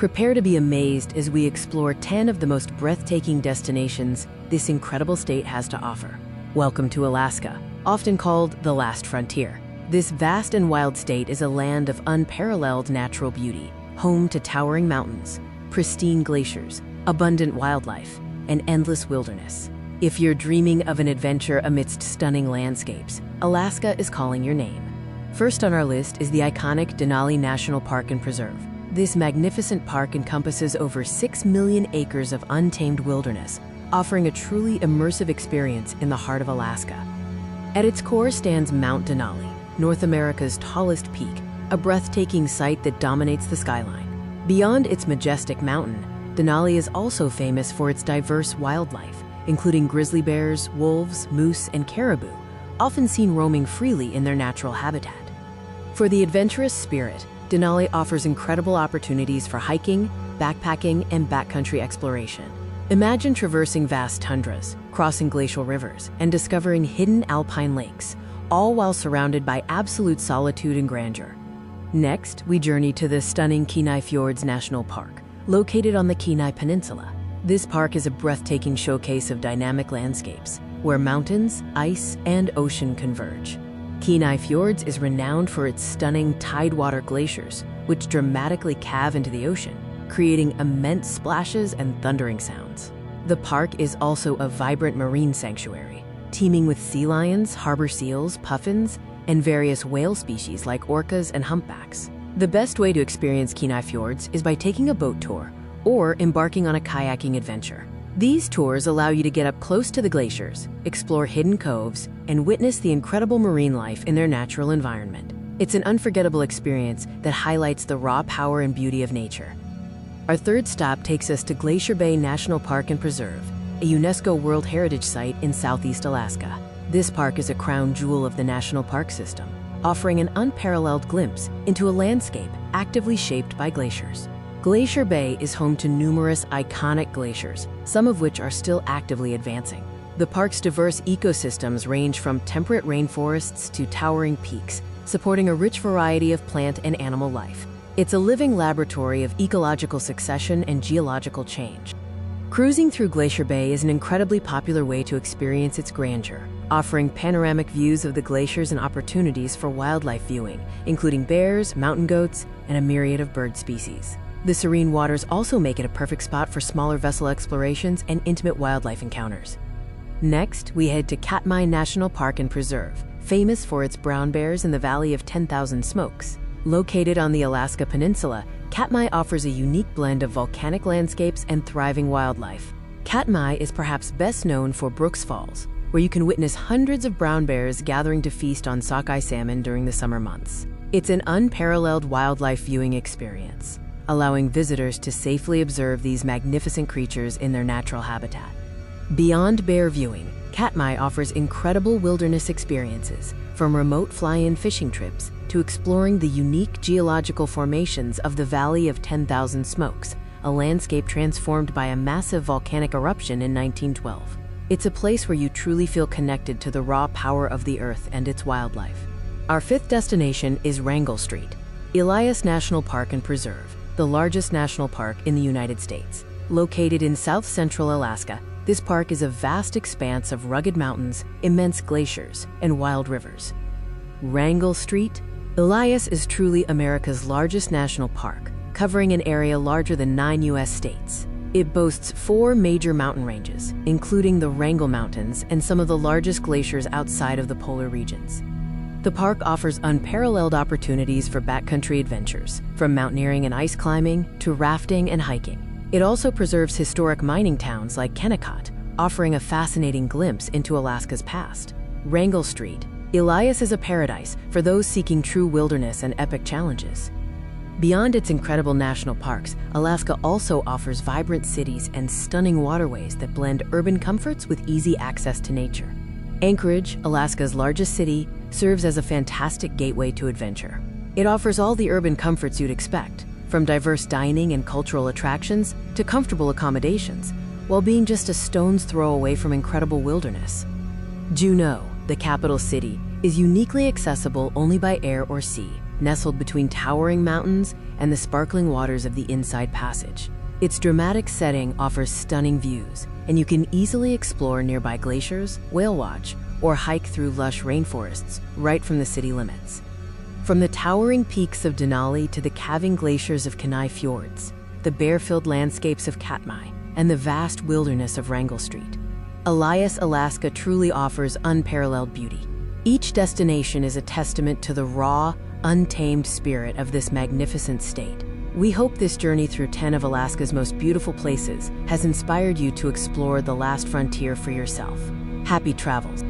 Prepare to be amazed as we explore 10 of the most breathtaking destinations this incredible state has to offer. Welcome to Alaska, often called the last frontier. This vast and wild state is a land of unparalleled natural beauty, home to towering mountains, pristine glaciers, abundant wildlife, and endless wilderness. If you're dreaming of an adventure amidst stunning landscapes, Alaska is calling your name. First on our list is the iconic Denali National Park and Preserve. This magnificent park encompasses over 6 million acres of untamed wilderness, offering a truly immersive experience in the heart of Alaska. At its core stands Mount Denali, North America's tallest peak, a breathtaking sight that dominates the skyline. Beyond its majestic mountain, Denali is also famous for its diverse wildlife, including grizzly bears, wolves, moose, and caribou, often seen roaming freely in their natural habitat. For the adventurous spirit, Denali offers incredible opportunities for hiking, backpacking, and backcountry exploration. Imagine traversing vast tundras, crossing glacial rivers, and discovering hidden alpine lakes, all while surrounded by absolute solitude and grandeur. Next, we journey to the stunning Kenai Fjords National Park, located on the Kenai Peninsula. This park is a breathtaking showcase of dynamic landscapes, where mountains, ice, and ocean converge. Kenai Fjords is renowned for its stunning tidewater glaciers, which dramatically calve into the ocean, creating immense splashes and thundering sounds. The park is also a vibrant marine sanctuary, teeming with sea lions, harbor seals, puffins, and various whale species like orcas and humpbacks. The best way to experience Kenai Fjords is by taking a boat tour or embarking on a kayaking adventure. These tours allow you to get up close to the glaciers, explore hidden coves, and witness the incredible marine life in their natural environment. It's an unforgettable experience that highlights the raw power and beauty of nature. Our third stop takes us to Glacier Bay National Park and Preserve, a UNESCO World Heritage Site in Southeast Alaska. This park is a crown jewel of the national park system, offering an unparalleled glimpse into a landscape actively shaped by glaciers. Glacier Bay is home to numerous iconic glaciers, some of which are still actively advancing. The park's diverse ecosystems range from temperate rainforests to towering peaks, supporting a rich variety of plant and animal life. It's a living laboratory of ecological succession and geological change. Cruising through Glacier Bay is an incredibly popular way to experience its grandeur, offering panoramic views of the glaciers and opportunities for wildlife viewing, including bears, mountain goats, and a myriad of bird species. The serene waters also make it a perfect spot for smaller vessel explorations and intimate wildlife encounters. Next, we head to Katmai National Park and Preserve, famous for its brown bears in the Valley of 10,000 Smokes. Located on the Alaska Peninsula, Katmai offers a unique blend of volcanic landscapes and thriving wildlife. Katmai is perhaps best known for Brooks Falls, where you can witness hundreds of brown bears gathering to feast on sockeye salmon during the summer months. It's an unparalleled wildlife viewing experience, allowing visitors to safely observe these magnificent creatures in their natural habitat. Beyond bear viewing, Katmai offers incredible wilderness experiences, from remote fly-in fishing trips to exploring the unique geological formations of the Valley of 10,000 Smokes, a landscape transformed by a massive volcanic eruption in 1912. It's a place where you truly feel connected to the raw power of the earth and its wildlife. Our fifth destination is Wrangell-St, Elias National Park and Preserve, the largest national park in the United States. Located in south-central Alaska, this park is a vast expanse of rugged mountains, immense glaciers, and wild rivers. Wrangell-St, Elias is truly America's largest national park, covering an area larger than 9 U.S. states. It boasts 4 major mountain ranges, including the Wrangell Mountains and some of the largest glaciers outside of the polar regions. The park offers unparalleled opportunities for backcountry adventures, from mountaineering and ice climbing to rafting and hiking. It also preserves historic mining towns like Kennecott, offering a fascinating glimpse into Alaska's past. Wrangell-St, Elias is a paradise for those seeking true wilderness and epic challenges. Beyond its incredible national parks, Alaska also offers vibrant cities and stunning waterways that blend urban comforts with easy access to nature. Anchorage, Alaska's largest city, serves as a fantastic gateway to adventure. It offers all the urban comforts you'd expect, from diverse dining and cultural attractions to comfortable accommodations, while being just a stone's throw away from incredible wilderness. Juneau, the capital city, is uniquely accessible only by air or sea, nestled between towering mountains and the sparkling waters of the Inside Passage. Its dramatic setting offers stunning views, and you can easily explore nearby glaciers, whale watch, or hike through lush rainforests right from the city limits. From the towering peaks of Denali to the calving glaciers of Kenai Fjords, the bear-filled landscapes of Katmai, and the vast wilderness of Wrangell-St, Elias, Alaska truly offers unparalleled beauty. Each destination is a testament to the raw, untamed spirit of this magnificent state. We hope this journey through 10 of Alaska's most beautiful places has inspired you to explore the last frontier for yourself. Happy travels!